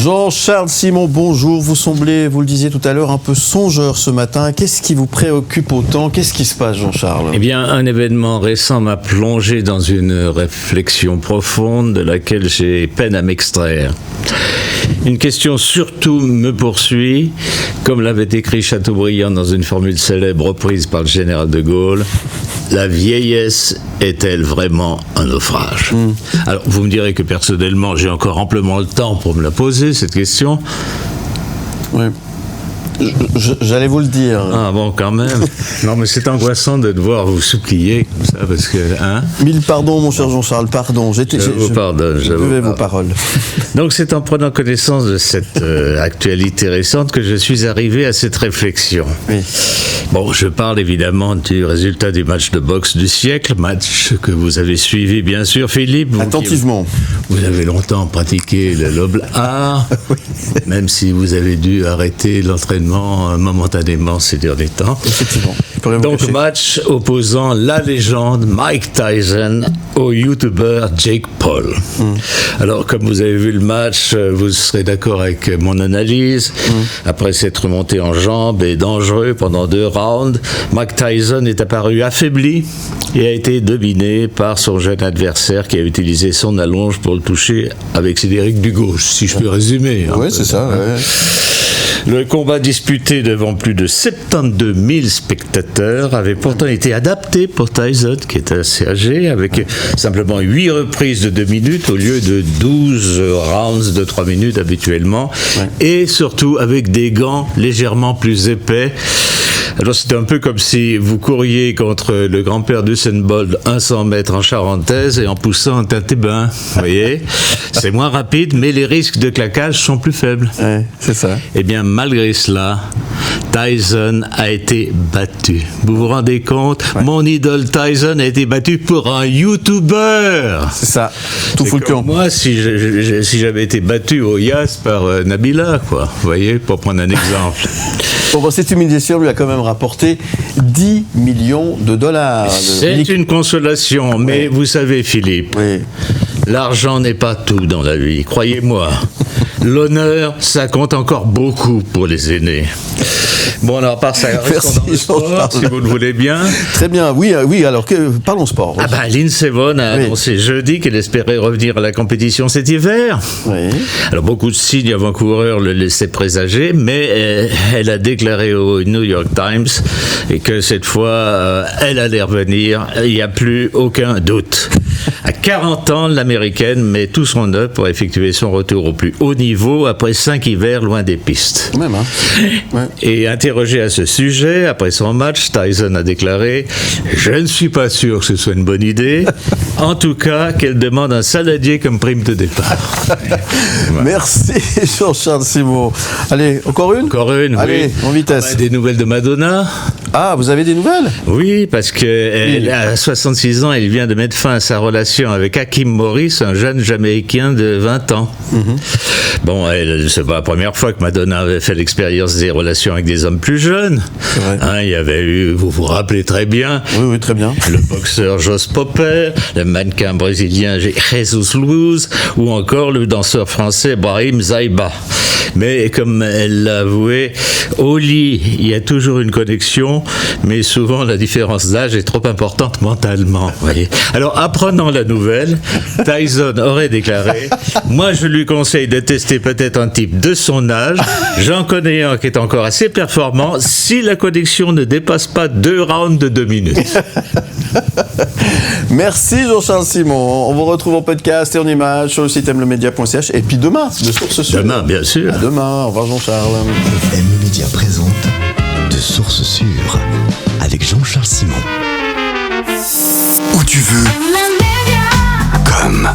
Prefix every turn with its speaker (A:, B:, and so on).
A: Jean-Charles Simon, bonjour. Vous semblez, vous le disiez tout à l'heure, un peu songeur ce matin. Qu'est-ce qui vous préoccupe autant? Qu'est-ce qui se passe, Jean-Charles?
B: Eh bien, un événement récent m'a plongé dans une réflexion profonde de laquelle j'ai peine à m'extraire. Une question surtout me poursuit, comme l'avait écrit Chateaubriand dans une formule célèbre reprise par le général de Gaulle. La vieillesse est-elle vraiment un naufrage? Alors, vous me direz que personnellement, j'ai encore amplement le temps pour me la poser, cette question.
A: Oui. J'allais vous le dire.
B: Ah bon, quand même. Non, mais c'est angoissant de devoir vous supplier comme ça, parce que... Hein?
A: Mille pardons, mon cher Jean-Charles, pardon.
B: Je vous pardonne.
A: Je buvais vos paroles.
B: Donc, c'est en prenant connaissance de cette actualité récente que je suis arrivé à cette réflexion.
A: Oui.
B: Bon, je parle évidemment du résultat du match de boxe du siècle, match que vous avez suivi, bien sûr, Philippe.
A: Attentivement.
B: Vous avez longtemps pratiqué le noble art, oui. Même si vous avez dû arrêter l'entraînement momentanément ces derniers temps.
A: Effectivement.
B: Donc, match opposant la légende Mike Tyson au youtubeur Jake Paul. Alors, comme vous avez vu le match, vous serez d'accord avec mon analyse. Après s'être monté en jambes et dangereux pendant 2 rounds, Mike Tyson est apparu affaibli et a été dominé par son jeune adversaire qui a utilisé son allonge pour le toucher avec ses dériques du gauche, si je peux résumer.
A: Oui, c'est ça. Ouais.
B: Le combat disputé devant plus de 72 000 spectateurs avait pourtant été adapté pour Tyson, qui est assez âgé, avec simplement 8 reprises de 2 minutes au lieu de 12 rounds de 3 minutes habituellement, et surtout avec des gants légèrement plus épais. Alors c'était un peu comme si vous couriez contre le grand-père d'Usain Bolt 100 mètres en charentaise et en poussant un tête-bain, vous voyez. C'est moins rapide, mais les risques de claquage sont plus faibles.
A: Ouais, c'est ça.
B: Eh bien, malgré cela, Tyson a été battu. Vous vous rendez compte? Mon idole Tyson a été battu pour un YouTuber.
A: C'est ça, tout fout le camp.
B: Moi, si j'avais été battu au Yas par Nabila, quoi, vous voyez, pour prendre un exemple.
A: Bon, cette humiliation lui a quand même rapporté 10 millions de dollars.
B: C'est une consolation, mais vous savez, Philippe, l'argent n'est pas tout dans la vie, croyez-moi. L'honneur, ça compte encore beaucoup pour les aînés. Bon, alors, par ça, restons dans le sport, si vous le voulez bien.
A: Très bien, oui, alors, parlons sport.
B: Lindsey Vonn a annoncé jeudi qu'elle espérait revenir à la compétition cet hiver. Oui. Alors, beaucoup de signes avant-coureurs le laissaient présager, mais elle a déclaré au New York Times que cette fois, elle allait revenir. Il n'y a plus aucun doute. À 40 ans, l'Américaine met tout son œuvre pour effectuer son retour au plus haut niveau après 5 hivers loin des pistes.
A: Même, hein.
B: Et interrogé à ce sujet, après son match, Tyson a déclaré « Je ne suis pas sûr que ce soit une bonne idée. En tout cas, qu'elle demande un saladier comme prime de départ. »
A: Merci Jean-Charles Simon. Allez, encore une?
B: Encore une,
A: Allez, en vitesse.
B: Des nouvelles de Madonna.
A: Ah, vous avez des nouvelles?
B: Oui, parce qu'elle a 66 ans, elle vient de mettre fin à sa relation avec Hakim Morris, un jeune Jamaïcain de 20 ans. Bon, c'est pas la première fois que Madonna avait fait l'expérience des relations avec des hommes plus jeunes. Il y avait eu, vous vous rappelez très bien,
A: oui, très bien,
B: le boxeur Jos Popper, le mannequin brésilien Jesus Luz, ou encore le danseur français Brahim Zaiba. Mais comme elle l'a avoué, au lit, il y a toujours une connexion, mais souvent la différence d'âge est trop importante mentalement. Voyez. Alors, apprenant la nouvelle, Tyson aurait déclaré « Moi, je lui conseille de tester peut-être un type de son âge. J'en connais un qui est encore assez performant si la connexion ne dépasse pas 2 rounds de 2 minutes. »
A: Merci Jean-Charles Simon. On vous retrouve en podcast et en images sur le site mlemedia.ch et puis demain, de Source Sûre.
B: Demain, bien sûr.
A: À demain. Au revoir Jean-Charles.
C: Mlemedia présente De Source Sûre avec Jean-Charles Simon. Où tu veux. Comme